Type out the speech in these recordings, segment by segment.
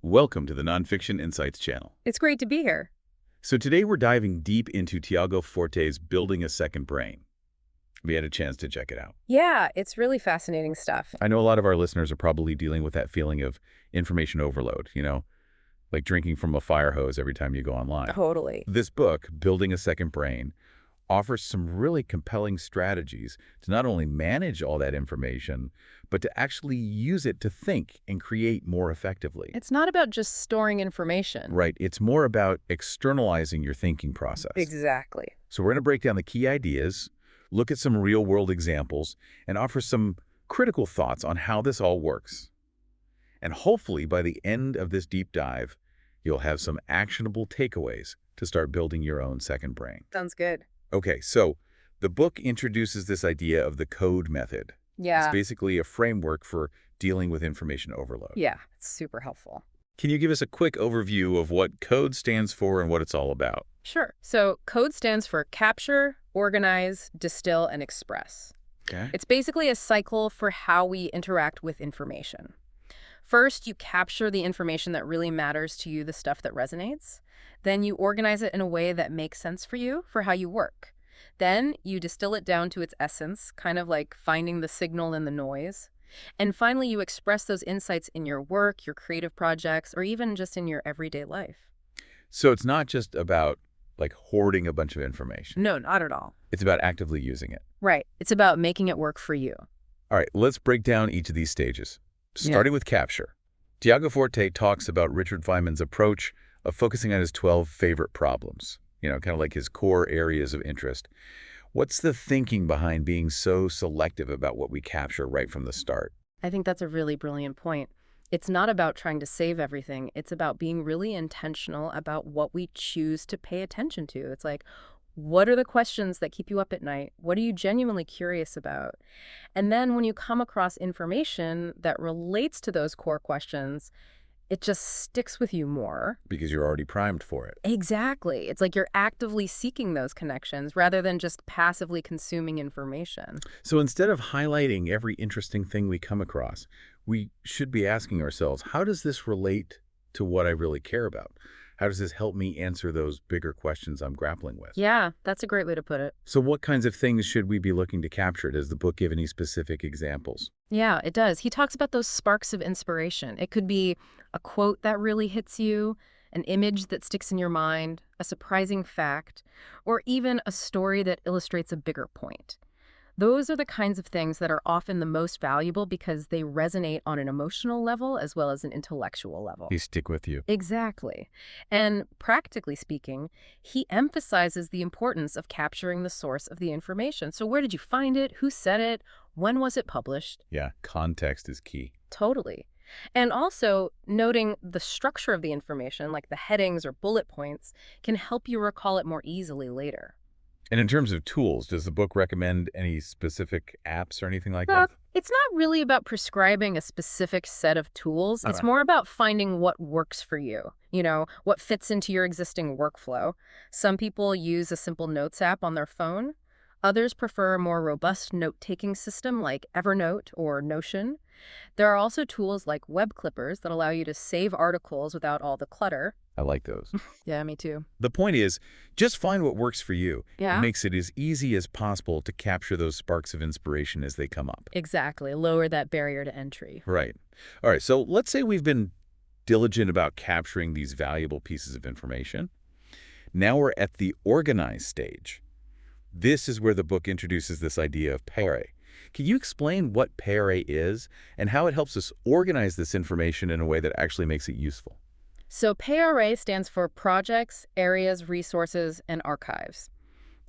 Welcome to the Nonfiction Insights channel. It's great to be here. So today we're diving deep into Tiago Forte's Building a Second Brain. We had a chance to check it out. Yeah, it's really fascinating stuff. I know a lot of our listeners are probably dealing with that feeling of information overload, like drinking from a fire hose every time you go online. Totally. This book, Building a Second Brain, offers some really compelling strategies to not only manage all that information, but to actually use it to think and create more effectively. It's not about just storing information. Right. It's more about externalizing your thinking process. Exactly. So we're going to break down the key ideas, look at some real-world examples, and offer some critical thoughts on how this all works. And hopefully, by the end of this deep dive, you'll have some actionable takeaways to start building your own second brain. Sounds good. Okay, so the book introduces this idea of the code method. Yeah. It's basically a framework for dealing with information overload. Yeah, it's super helpful. Can you give us a quick overview of what code stands for and what it's all about? Sure. So code stands for capture, organize, distill, and express. Okay. It's basically a cycle for how we interact with information. First, you capture the information that really matters to you, the stuff that resonates. Then you organize it in a way that makes sense for you, for how you work. Then you distill it down to its essence, kind of like finding the signal in the noise. And finally, you express those insights in your work, your creative projects, or even just in your everyday life. So it's not just about like hoarding a bunch of information. No, not at all. It's about actively using it. Right. It's about making it work for you. All right, let's break down each of these stages. Starting with capture. Tiago Forte talks about Richard Feynman's approach of focusing on his 12 favorite problems, kind of like his core areas of interest. What's the thinking behind being so selective about what we capture right from the start? I think that's a really brilliant point. It's not about trying to save everything. It's about being really intentional about what we choose to pay attention to. It's like, what are the questions that keep you up at night? What are you genuinely curious about? And then when you come across information that relates to those core questions, it just sticks with you more. Because you're already primed for it. Exactly. It's like you're actively seeking those connections rather than just passively consuming information. So instead of highlighting every interesting thing we come across, we should be asking ourselves, how does this relate to what I really care about? How does this help me answer those bigger questions I'm grappling with? Yeah, that's a great way to put it. So what kinds of things should we be looking to capture? Does the book give any specific examples? Yeah, it does. He talks about those sparks of inspiration. It could be a quote that really hits you, an image that sticks in your mind, a surprising fact, or even a story that illustrates a bigger point. Those are the kinds of things that are often the most valuable because they resonate on an emotional level as well as an intellectual level. They stick with you. Exactly. And practically speaking, he emphasizes the importance of capturing the source of the information. So where did you find it? Who said it? When was it published? Yeah, context is key. Totally. And also, noting the structure of the information, like the headings or bullet points, can help you recall it more easily later. And in terms of tools, does the book recommend any specific apps or anything like that? It's not really about prescribing a specific set of tools. It's Okay. more about finding what works for you, what fits into your existing workflow. Some people use a simple notes app on their phone. Others prefer a more robust note-taking system like Evernote or Notion. There are also tools like web clippers that allow you to save articles without all the clutter. I like those. Yeah, me too. The point is, just find what works for you. Yeah. It makes it as easy as possible to capture those sparks of inspiration as they come up. Exactly. Lower that barrier to entry. Right. All right, so let's say we've been diligent about capturing these valuable pieces of information. Now we're at the organized stage. This is where the book introduces this idea of pare. Can you explain what pare is and how it helps us organize this information in a way that actually makes it useful? So PRA stands for Projects, Areas, Resources, and Archives.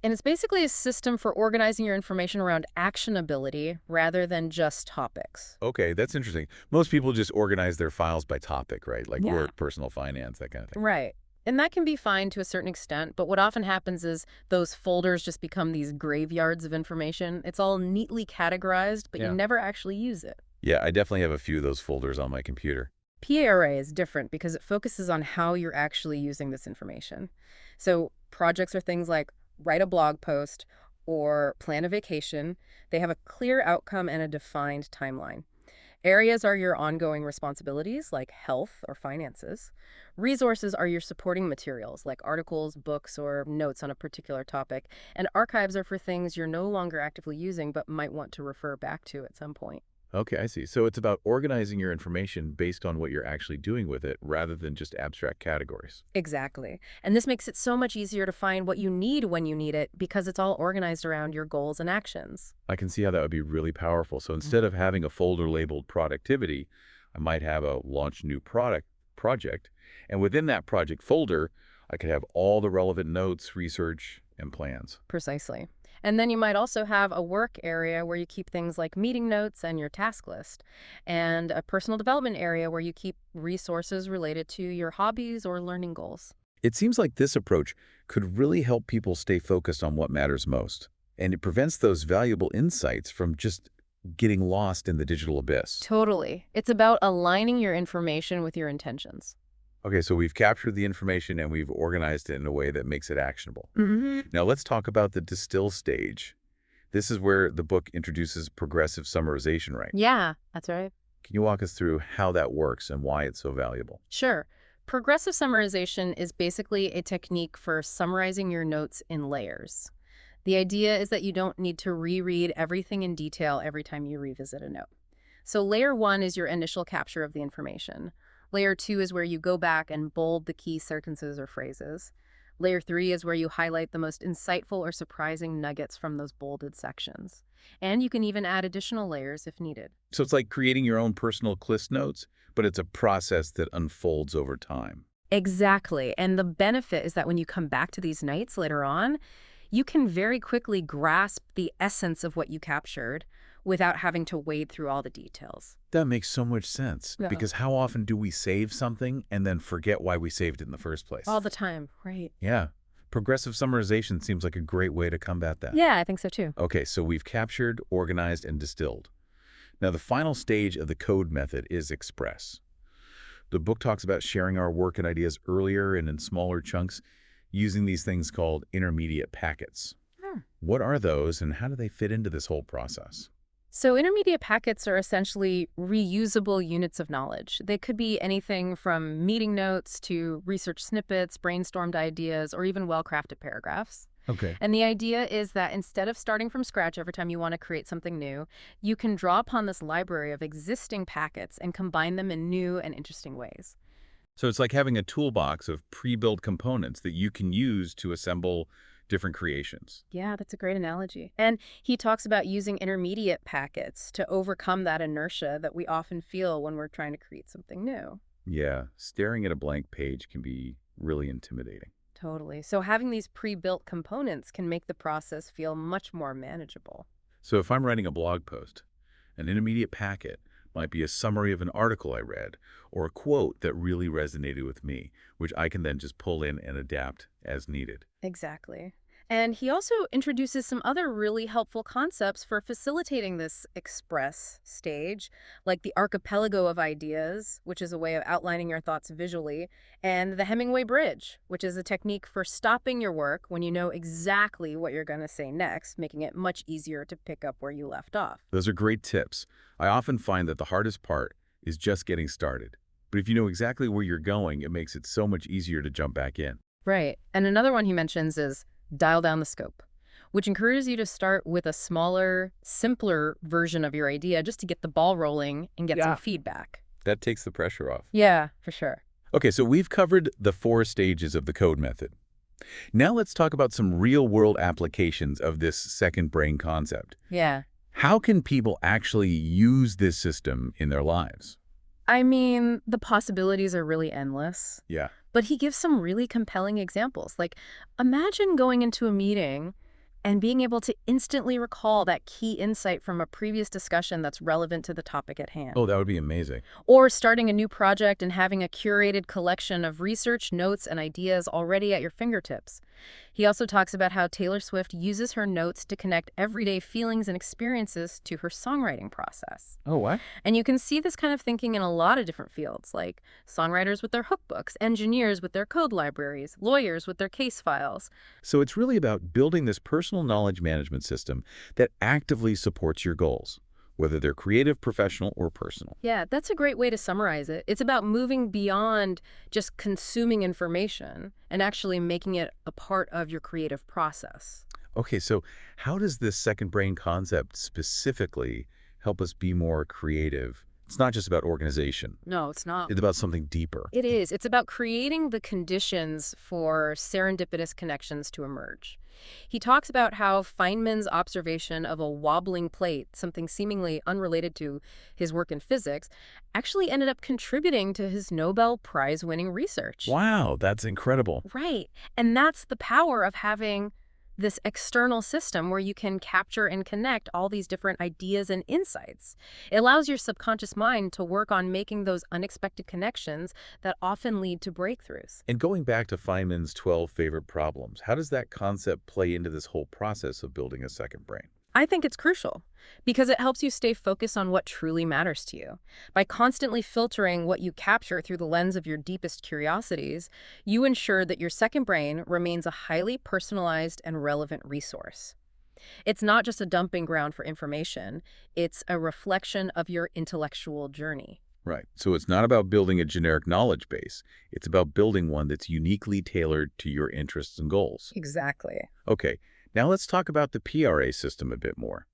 And it's basically a system for organizing your information around actionability rather than just topics. Okay, that's interesting. Most people just organize their files by topic, right? Like Yeah. work, personal finance, that kind of thing. Right. And that can be fine to a certain extent, but what often happens is those folders just become these graveyards of information. It's all neatly categorized, but Yeah. you never actually use it. Yeah, I definitely have a few of those folders on my computer. PRA is different because it focuses on how you're actually using this information. So projects are things like write a blog post or plan a vacation. They have a clear outcome and a defined timeline. Areas are your ongoing responsibilities, like health or finances. Resources are your supporting materials, like articles, books, or notes on a particular topic. And archives are for things you're no longer actively using but might want to refer back to at some point. Okay, I see. So it's about organizing your information based on what you're actually doing with it rather than just abstract categories. Exactly. And this makes it so much easier to find what you need when you need it because it's all organized around your goals and actions. I can see how that would be really powerful. So instead of having a folder labeled productivity, I might have a launch new product project. And within that project folder, I could have all the relevant notes, research, and plans. Precisely. And then you might also have a work area where you keep things like meeting notes and your task list, and a personal development area where you keep resources related to your hobbies or learning goals. It seems like this approach could really help people stay focused on what matters most. And it prevents those valuable insights from just getting lost in the digital abyss. Totally. It's about aligning your information with your intentions. Okay, so we've captured the information and we've organized it in a way that makes it actionable. Mm-hmm. Now let's talk about the distill stage. This is where the book introduces progressive summarization, right? Yeah, that's right. Can you walk us through how that works and why it's so valuable? Sure. Progressive summarization is basically a technique for summarizing your notes in layers. The idea is that you don't need to reread everything in detail every time you revisit a note. So layer one is your initial capture of the information. Layer two is where you go back and bold the key sentences or phrases. Layer three is where you highlight the most insightful or surprising nuggets from those bolded sections. And you can even add additional layers if needed. So it's like creating your own personal Cliff Notes, but it's a process that unfolds over time. Exactly. And the benefit is that when you come back to these nights later on, you can very quickly grasp the essence of what you captured without having to wade through all the details. That makes so much sense, Yeah. because how often do we save something and then forget why we saved it in the first place? All the time, right? Yeah. Progressive summarization seems like a great way to combat that. Yeah, I think so too. Okay, so we've captured, organized, and distilled. Now, the final stage of the code method is express. The book talks about sharing our work and ideas earlier and in smaller chunks, using these things called intermediate packets. What are those, and how do they fit into this whole process? So intermediate packets are essentially reusable units of knowledge. They could be anything from meeting notes to research snippets, brainstormed ideas, or even well-crafted paragraphs. Okay. And the idea is that instead of starting from scratch every time you want to create something new, you can draw upon this library of existing packets and combine them in new and interesting ways. So it's like having a toolbox of pre-built components that you can use to assemble different creations. Yeah, that's a great analogy. And he talks about using intermediate packets to overcome that inertia that we often feel when we're trying to create something new. Yeah, staring at a blank page can be really intimidating. Totally. So having these pre-built components can make the process feel much more manageable. So if I'm writing a blog post, an intermediate packet might be a summary of an article I read or a quote that really resonated with me, which I can then just pull in and adapt as needed. Exactly. And he also introduces some other really helpful concepts for facilitating this express stage, like the archipelago of ideas, which is a way of outlining your thoughts visually, and the Hemingway Bridge, which is a technique for stopping your work when you know exactly what you're going to say next, making it much easier to pick up where you left off. Those are great tips. I often find that the hardest part is just getting started. But if you know exactly where you're going, it makes it so much easier to jump back in. Right. And another one he mentions is dial down the scope, which encourages you to start with a smaller, simpler version of your idea just to get the ball rolling and get some feedback. That takes the pressure off. Yeah, for sure. Okay, so we've covered the 4 stages of the code method. Now let's talk about some real-world applications of this second brain concept. Yeah. How can people actually use this system in their lives? I mean, the possibilities are really endless. Yeah. But he gives some really compelling examples. Like, imagine going into a meeting and being able to instantly recall that key insight from a previous discussion that's relevant to the topic at hand. Oh, that would be amazing. Or starting a new project and having a curated collection of research, notes, and ideas already at your fingertips. He also talks about how Taylor Swift uses her notes to connect everyday feelings and experiences to her songwriting process. Oh, what? And you can see this kind of thinking in a lot of different fields, like songwriters with their hookbooks, engineers with their code libraries, lawyers with their case files. So it's really about building this personal knowledge management system that actively supports your goals, whether they're creative, professional, or personal. Yeah, that's a great way to summarize it. It's about moving beyond just consuming information and actually making it a part of your creative process. Okay, so how does this second brain concept specifically help us be more creative? It's not just about organization. No, it's not. It's about something deeper. It is. It's about creating the conditions for serendipitous connections to emerge. He talks about how Feynman's observation of a wobbling plate, something seemingly unrelated to his work in physics, actually ended up contributing to his Nobel Prize-winning research. Wow, that's incredible. Right. And that's the power of having this external system where you can capture and connect all these different ideas and insights. It allows your subconscious mind to work on making those unexpected connections that often lead to breakthroughs. And going back to Feynman's 12 favorite problems, how does that concept play into this whole process of building a second brain? I think it's crucial because it helps you stay focused on what truly matters to you. By constantly filtering what you capture through the lens of your deepest curiosities, you ensure that your second brain remains a highly personalized and relevant resource. It's not just a dumping ground for information, it's a reflection of your intellectual journey. Right. So it's not about building a generic knowledge base. It's about building one that's uniquely tailored to your interests and goals. Exactly. Okay, now let's talk about the PRA system a bit more.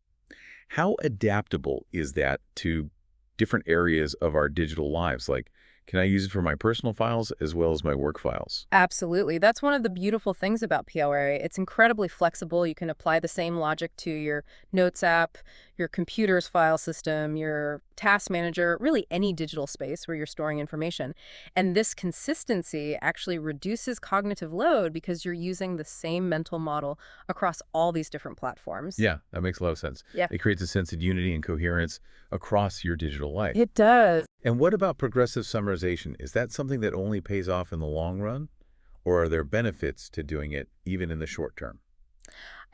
How adaptable is that to different areas of our digital lives? Like, can I use it for my personal files as well as my work files? Absolutely. That's one of the beautiful things about PLRA. It's incredibly flexible. You can apply the same logic to your Notes app, your computer's file system, your task manager, really any digital space where you're storing information. And this consistency actually reduces cognitive load because you're using the same mental model across all these different platforms. Yeah, that makes a lot of sense. Yeah. It creates a sense of unity and coherence across your digital life. It does. And what about progressive summarization? Is that something that only pays off in the long run? Or are there benefits to doing it even in the short term?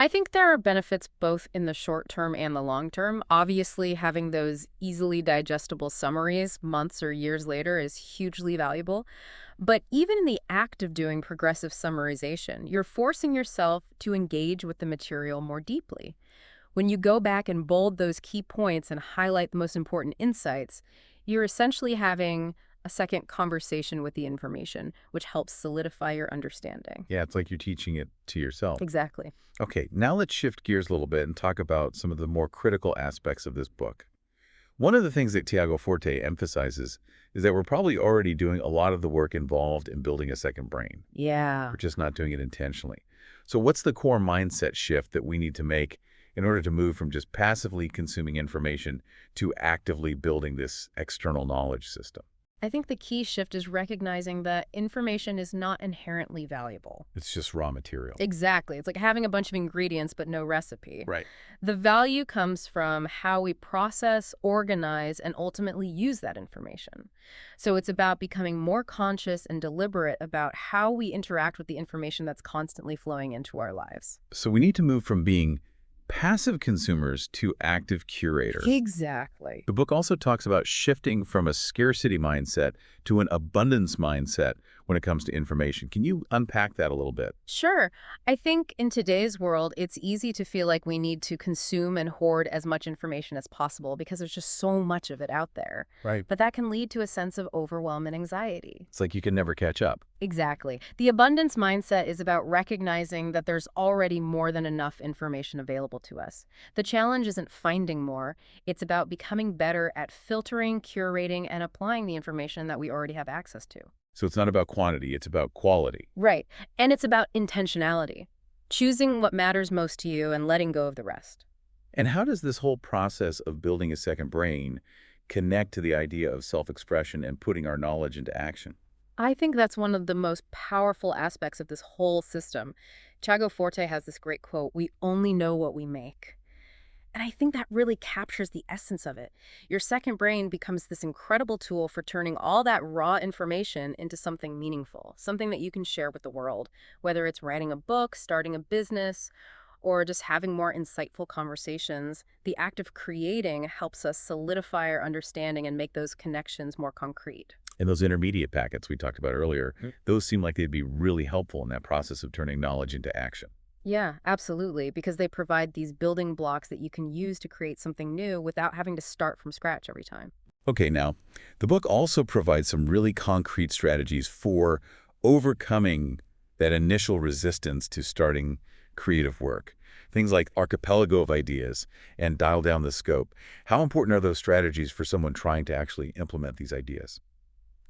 I think there are benefits both in the short term and the long term. Obviously, having those easily digestible summaries months or years later is hugely valuable. But even in the act of doing progressive summarization, you're forcing yourself to engage with the material more deeply. When you go back and bold those key points and highlight the most important insights, you're essentially having a second conversation with the information, which helps solidify your understanding. Yeah, it's like you're teaching it to yourself. Exactly. Okay, now let's shift gears a little bit and talk about some of the more critical aspects of this book. One of the things that Tiago Forte emphasizes is that we're probably already doing a lot of the work involved in building a second brain. Yeah. We're just not doing it intentionally. So what's the core mindset shift that we need to make in order to move from just passively consuming information to actively building this external knowledge system? I think the key shift is recognizing that information is not inherently valuable. It's just raw material. Exactly. It's like having a bunch of ingredients but no recipe. Right. The value comes from how we process, organize, and ultimately use that information. So it's about becoming more conscious and deliberate about how we interact with the information that's constantly flowing into our lives. So we need to move from being passive consumers to active curators. Exactly. The book also talks about shifting from a scarcity mindset to an abundance mindset when it comes to information. Can you unpack that a little bit? Sure. I think in today's world, it's easy to feel like we need to consume and hoard as much information as possible because there's just so much of it out there. Right. But that can lead to a sense of overwhelm and anxiety. It's like you can never catch up. Exactly. The abundance mindset is about recognizing that there's already more than enough information available to us. The challenge isn't finding more. It's about becoming better at filtering, curating, and applying the information that we already have access to. So it's not about quantity, it's about quality. Right. And it's about intentionality, choosing what matters most to you and letting go of the rest. And how does this whole process of building a second brain connect to the idea of self-expression and putting our knowledge into action? I think that's one of the most powerful aspects of this whole system. Tiago Forte has this great quote, "We only know what we make." And I think that really captures the essence of it. Your second brain becomes this incredible tool for turning all that raw information into something meaningful, something that you can share with the world, whether it's writing a book, starting a business, or just having more insightful conversations. The act of creating helps us solidify our understanding and make those connections more concrete. And those intermediate packets we talked about earlier, those seem like they'd be really helpful in that process of turning knowledge into action. Yeah, absolutely, because they provide these building blocks that you can use to create something new without having to start from scratch every time. Okay, now, the book also provides some really concrete strategies for overcoming that initial resistance to starting creative work. Things like archipelago of ideas and dial down the scope. How important are those strategies for someone trying to actually implement these ideas?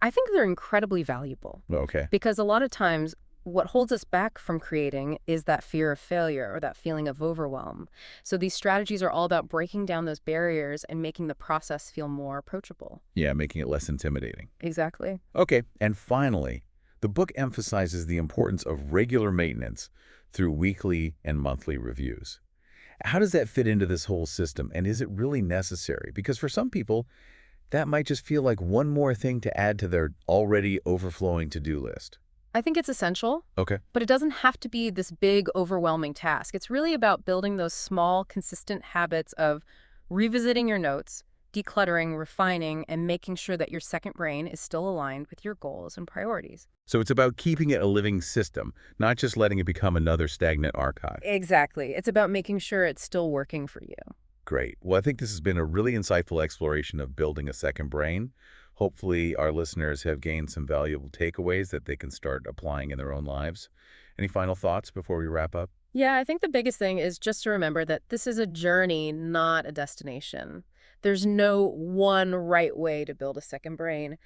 I think they're incredibly valuable Okay. because a lot of times what holds us back from creating is that fear of failure or that feeling of overwhelm. So these strategies are all about breaking down those barriers and making the process feel more approachable. Yeah, making it less intimidating. Exactly. Okay, and finally, the book emphasizes the importance of regular maintenance through weekly and monthly reviews. How does that fit into this whole system, and is it really necessary? Because for some people, that might just feel like one more thing to add to their already overflowing to-do list. I think it's essential, Okay. but it doesn't have to be this big, overwhelming task. It's really about building those small, consistent habits of revisiting your notes, decluttering, refining, and making sure that your second brain is still aligned with your goals and priorities. So it's about keeping it a living system, not just letting it become another stagnant archive. Exactly. It's about making sure it's still working for you. Great. Well, I think this has been a really insightful exploration of building a second brain. Hopefully, our listeners have gained some valuable takeaways that they can start applying in their own lives. Any final thoughts before we wrap up? Yeah, I think the biggest thing is just to remember that this is a journey, not a destination. There's no one right way to build a second brain.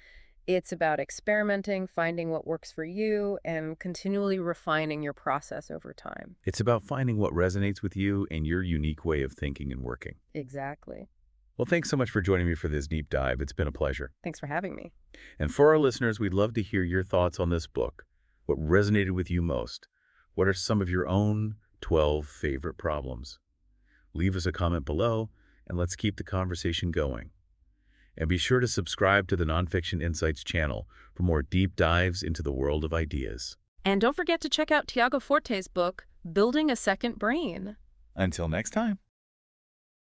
It's about experimenting, finding what works for you, and continually refining your process over time. It's about finding what resonates with you and your unique way of thinking and working. Exactly. Well, thanks so much for joining me for this deep dive. It's been a pleasure. Thanks for having me. And for our listeners, we'd love to hear your thoughts on this book. What resonated with you most? What are some of your own 12 favorite problems? Leave us a comment below, and let's keep the conversation going. And be sure to subscribe to the Nonfiction Insights channel for more deep dives into the world of ideas. And don't forget to check out Tiago Forte's book, Building a Second Brain. Until next time.